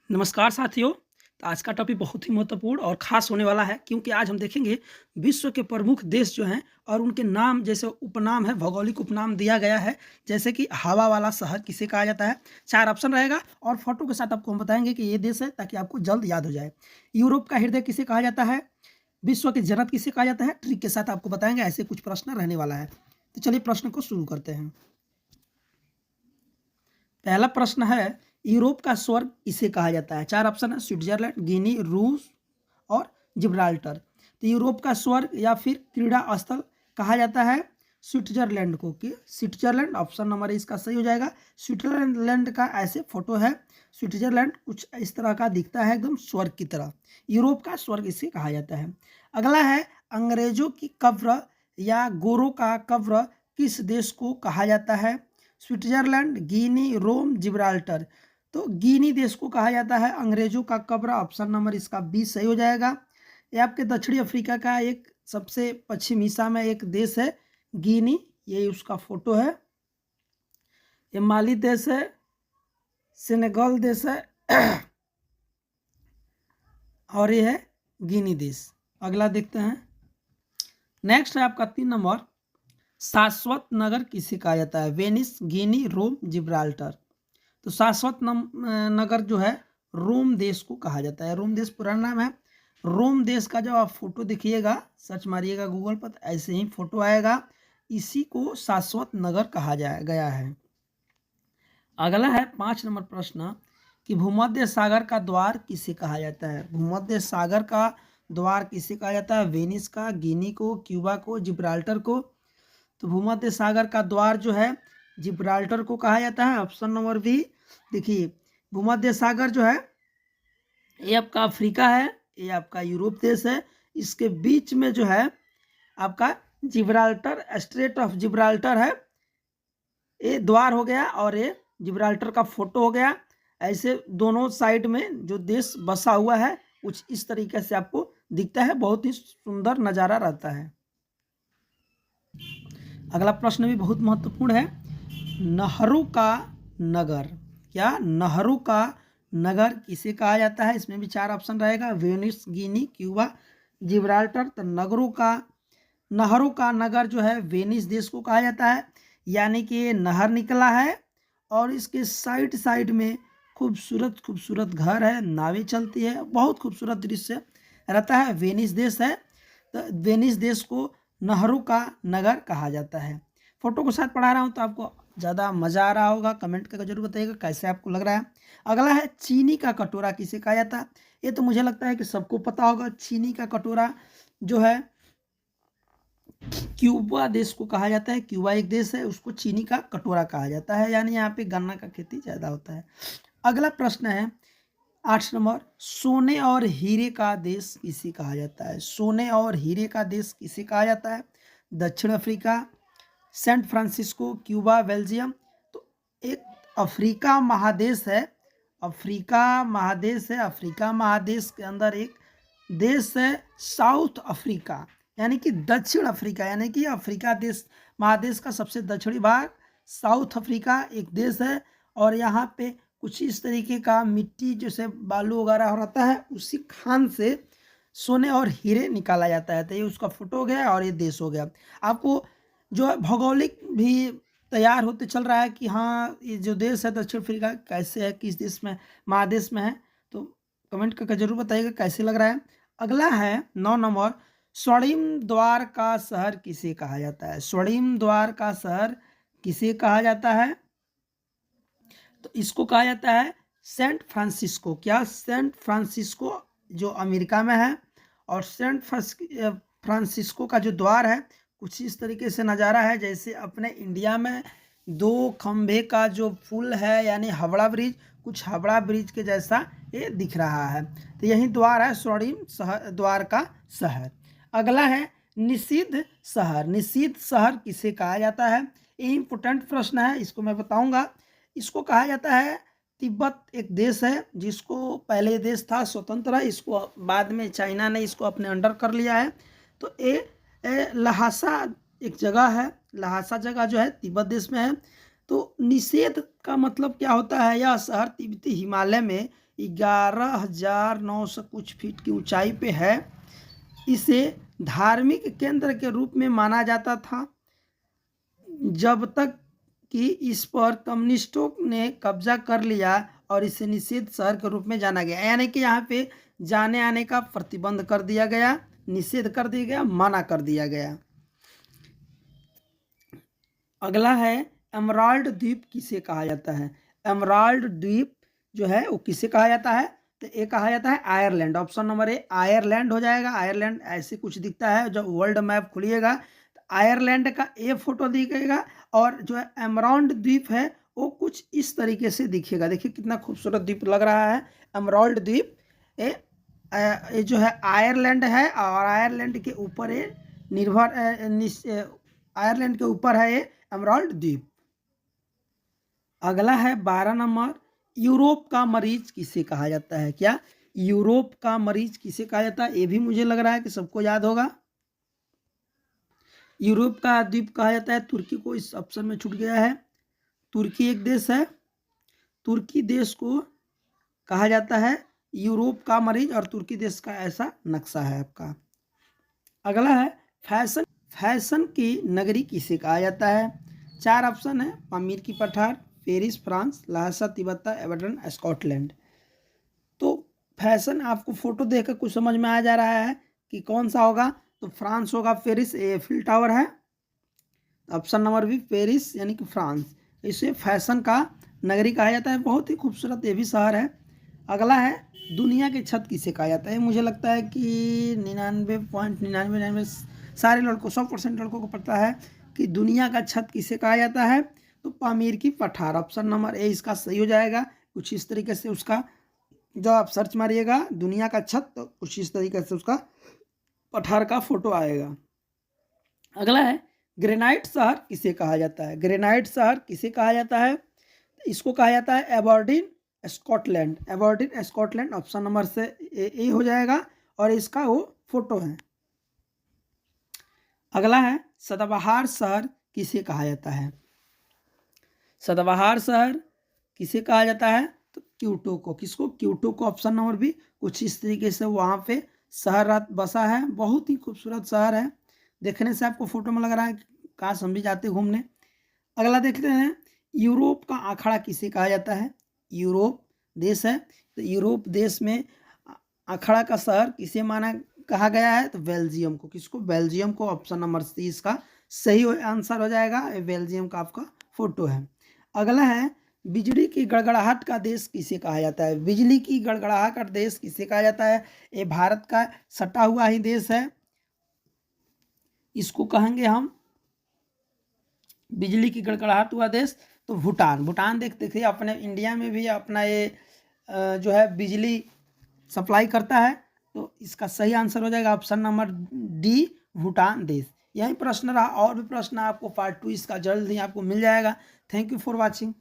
नमस्कार साथियों। तो आज का टॉपिक बहुत ही महत्वपूर्ण और ख़ास होने वाला है, क्योंकि आज हम देखेंगे विश्व के प्रमुख देश जो हैं और उनके नाम, जैसे उपनाम है, भौगोलिक उपनाम दिया गया है। जैसे कि हवा वाला शहर किसे कहा जाता है। 4 ऑप्शन रहेगा और फोटो के साथ आपको हम बताएंगे कि ये देश है, ताकि आपको जल्द याद हो जाए। यूरोप का हृदय किसे कहा जाता है, विश्व की जन्नत किसे कहा जाता है, ट्रिक के साथ आपको बताएंगे। ऐसे कुछ प्रश्न रहने वाला है। तो चलिए प्रश्न को शुरू करते हैं। पहला प्रश्न है, यूरोप का स्वर्ग इसे कहा जाता है। 4 ऑप्शन है, स्विट्जरलैंड, गिनी, रूस और जिब्राल्टर। तो यूरोप का स्वर्ग या फिर क्रीड़ा स्थल कहा जाता है स्विट्जरलैंड को। कि स्विट्जरलैंड ऑप्शन नंबर इसका सही हो जाएगा। स्विट्जरलैंड का ऐसे फोटो है। स्विट्जरलैंड कुछ इस तरह का दिखता है, एकदम स्वर्ग की तरह। यूरोप का स्वर्ग इसे कहा जाता है। अगला है, अंग्रेजों की कब्र या गोरों का कब्र किस देश को कहा जाता है। स्विट्जरलैंड, गिनी, रोम, जिब्राल्टर। तो गिनी देश को कहा जाता है अंग्रेजों का कब्र। ऑप्शन नंबर इसका 20 सही हो जाएगा। ये आपके दक्षिणी अफ्रीका का एक सबसे पश्चिम हिस्सा में एक देश है गिनी। ये उसका फोटो है। ये माली देश है, सेनेगल देश है और ये है गिनी देश। अगला देखते हैं। नेक्स्ट है आपका 3 नंबर, शाश्वत नगर किसे कहा जाता है। वेनिस, गिनी, रोम, जिब्राल्टर। तो शाश्वत नगर जो है रोम देश को कहा जाता है। रोम देश पुराना नाम है। रोम देश का जब आप फोटो देखिएगा, सर्च मारिएगा गूगल पर, तो ऐसे ही फोटो आएगा। इसी को शाश्वत नगर कहा गया है। अगला है 5 नंबर प्रश्न, कि भूमध्य सागर का द्वार किसे कहा जाता है। भूमध्य सागर का द्वार किसे कहा जाता है। वेनिस का, गिनी को, क्यूबा को, जिब्राल्टर को। तो भूमध्य सागर का द्वार जो है जिब्राल्टर को कहा जाता है। Option number B. देखिए, भूमध्य सागर जो है ये आपका अफ्रीका है, ये आपका यूरोप देश है। इसके बीच में जो है आपका जिब्राल्टर, स्ट्रेट ऑफ जिब्राल्टर है। ये द्वार हो गया और ये जिब्राल्टर का फोटो हो गया। ऐसे दोनों साइड में जो देश बसा हुआ है कुछ इस तरीके से आपको दिखता है। बहुत ही सुंदर नज़ारा रहता है। अगला प्रश्न भी बहुत महत्वपूर्ण है। नहरों का नगर, क्या नहरों का नगर किसे कहा जाता है। इसमें भी 4 ऑप्शन रहेगा, वेनिस, गिनी, क्यूबा, जिब्राल्टर। तो नहरों का नगर जो है वेनिस देश को कहा जाता है। यानी कि ये नहर निकला है और इसके साइड साइड में खूबसूरत खूबसूरत घर है, नावें चलती है, बहुत खूबसूरत दृश्य रहता है। वेनिस देश है, तो वेनिस देश को नहरों का नगर कहा जाता है। फोटो के साथ पढ़ा रहा हूँ तो आपको ज़्यादा मज़ा आ रहा होगा। कमेंट करके जरूर बताइएगा कैसे आपको लग रहा है। अगला है, चीनी का कटोरा किसे कहा जाता है। ये तो मुझे लगता है कि सबको पता होगा। चीनी का कटोरा जो है क्यूबा देश को कहा जाता है। क्यूबा एक देश है, उसको चीनी का कटोरा कहा जाता है। यानी यहाँ पे गन्ना का खेती ज़्यादा होता है। अगला प्रश्न है 8 नंबर, सोने और हीरे का देश किसे कहा जाता है। सोने और हीरे का देश किसे कहा जाता है। दक्षिण Africa, San Francisco, Cuba, Belgium. तो एक अफ्रीका महादेश है। अफ्रीका महादेश है। अफ्रीका महादेश के अंदर एक देश है साउथ अफ्रीका, यानी कि दक्षिण अफ्रीका। यानी कि अफ्रीका देश महादेश का सबसे दक्षिणी भाग साउथ अफ्रीका एक देश है। और यहाँ पे कुछ इस तरीके का मिट्टी जैसे बालू वगैरह रहता है, उसी खान से सोने और हीरे निकाला जाता है। तो ये उसका फोटो हो गया और ये देश हो गया। आपको जो है भौगोलिक भी तैयार होते चल रहा है कि हाँ, ये जो देश है दक्षिण अफ्रीका कैसे है, किस देश में, महादेश में है। तो कमेंट करके जरूर बताइएगा कैसे लग रहा है। अगला है 9 नंबर, स्वर्णिम द्वार का शहर किसे कहा जाता है। स्वर्णिम द्वार का शहर किसे कहा जाता है। तो इसको कहा जाता है सेंट फ्रांसिस्को। क्या, सेंट फ्रांसिस्को जो अमेरिका में है। और सेंट फ्रांसिस्को का जो द्वार है कुछ इस तरीके से नज़ारा है, जैसे अपने इंडिया में 2 खंभे का जो पुल है, यानी हावड़ा ब्रिज, कुछ हावड़ा ब्रिज के जैसा ये दिख रहा है। तो यही द्वार है स्वर्णिम द्वार का शहर। अगला है निषिद्ध शहर। निषिद्ध शहर किसे कहा जाता है। ये इंपोर्टेंट प्रश्न है, इसको मैं बताऊंगा। इसको कहा जाता है, तिब्बत एक देश है जिसको पहले देश था स्वतंत्र है, इसको बाद में चाइना ने इसको अपने अंडर कर लिया है। तो ये लहासा एक जगह है। लहासा जगह जो है तिब्बत देश में है। तो निषेध का मतलब क्या होता है। यह शहर तिब्बती हिमालय में 11,900 कुछ फीट की ऊंचाई पे है। इसे धार्मिक केंद्र के रूप में माना जाता था जब तक कि इस पर कम्युनिस्टों ने कब्जा कर लिया और इसे निषेध शहर के रूप में जाना गया। यानी कि यहाँ पे जाने आने का प्रतिबंध कर दिया गया, निषेध कर दिया गया, मना कर दिया गया। अगला है एमराल्ड द्वीप किसे कहा जाता है। एमराल्ड द्वीप जो है वो किसे कहा जाता है, तो ये कहा जाता है Ireland. Option number A Ireland हो जाएगा। आयरलैंड ऐसे कुछ दिखता है, जब वर्ल्ड मैप खुलिएगा तो आयरलैंड का ए फोटो दिखेगा और जो है एमराल्ड द्वीप है वो कुछ इस तरीके से दिखेगा। देखिए कितना खूबसूरत द्वीप लग रहा है एमराल्ड द्वीप। ये जो है आयरलैंड है और आयरलैंड के ऊपर ये आयरलैंड के ऊपर है ये एमराल्ड द्वीप। अगला है 12 नंबर, यूरोप का मरीज किसे कहा जाता है। क्या यूरोप का मरीज किसे कहा जाता है, ये भी मुझे लग रहा है कि सबको याद होगा। यूरोप का द्वीप कहा जाता है तुर्की को, इस ऑप्शन में छूट गया है। तुर्की एक देश है, तुर्की देश को कहा जाता है यूरोप का मरीज और तुर्की देश का ऐसा नक्शा है आपका। अगला है फैशन की नगरी किसे कहा जाता है। 4 ऑप्शन है, पामीर की पठार, Paris France, Lhasa Tibet, Aberdeen Scotland. तो फैशन आपको फोटो देखकर कुछ समझ में आ जा रहा है कि कौन सा होगा, तो फ्रांस होगा, पेरिस एफिल टावर है। ऑप्शन नंबर बी पेरिस यानी कि फ्रांस, इसे फैशन का नगरी कहा जाता है। बहुत ही खूबसूरत ये भी शहर है। अगला है दुनिया की छत किसे कहा जाता है। मुझे लगता है कि 99.99 सारे लड़कों 100% लड़कों को पता है कि दुनिया का छत किसे कहा जाता है, तो पामीर की पठार। ऑप्शन नंबर ए इसका सही हो जाएगा। कुछ इस तरीके से उसका जब आप सर्च मारिएगा दुनिया का छत तो कुछ इस तरीके से उसका पठार का फोटो आएगा। अगला है ग्रेनाइट शहर किसे कहा जाता है। ग्रेनाइट शहर किसे कहा जाता है, इसको कहा जाता है Aberdeen Scotland. Aberdeen Scotland option number से ए हो जाएगा और इसका वो फोटो है। अगला है सदाबहार शहर किसे कहा जाता है। सदाबहार शहर किसे कहा जाता है, तो क्यूटो को। किसको, क्यूटो को। Option number B. कुछ इस तरीके से वहाँ पे शहर बसा है, बहुत ही खूबसूरत शहर है। देखने से आपको फोटो में लग रहा है काश हम भी जाते घूमने। अगला देखते हैं यूरोप का आखड़ा किसे कहा जाता है। यूरोप देश है, तो यूरोप देश में आखड़ा का शहर किसे माना कहा गया है, तो बेल्जियम को। किसको, बेल्जियम को। ऑप्शन नंबर सी इसका सही आंसर हो जाएगा। बेल्जियम का आपका फोटो है। अगला है बिजली की गड़गड़ाहट का देश किसे कहा जाता है। बिजली की गड़गड़ाहट का देश किसे कहा जाता है, ये भारत का सटा हुआ ही देश है, इसको कहेंगे हम बिजली की गड़गड़ाहट हुआ देश, तो भूटान। भूटान देखिए अपने इंडिया में भी अपना ये जो है बिजली सप्लाई करता है, तो इसका सही आंसर हो जाएगा ऑप्शन नंबर डी भूटान देश। यही प्रश्न रहा, और भी प्रश्न आपको पार्ट 2 इसका जल्द ही आपको मिल जाएगा। Thank you for watching.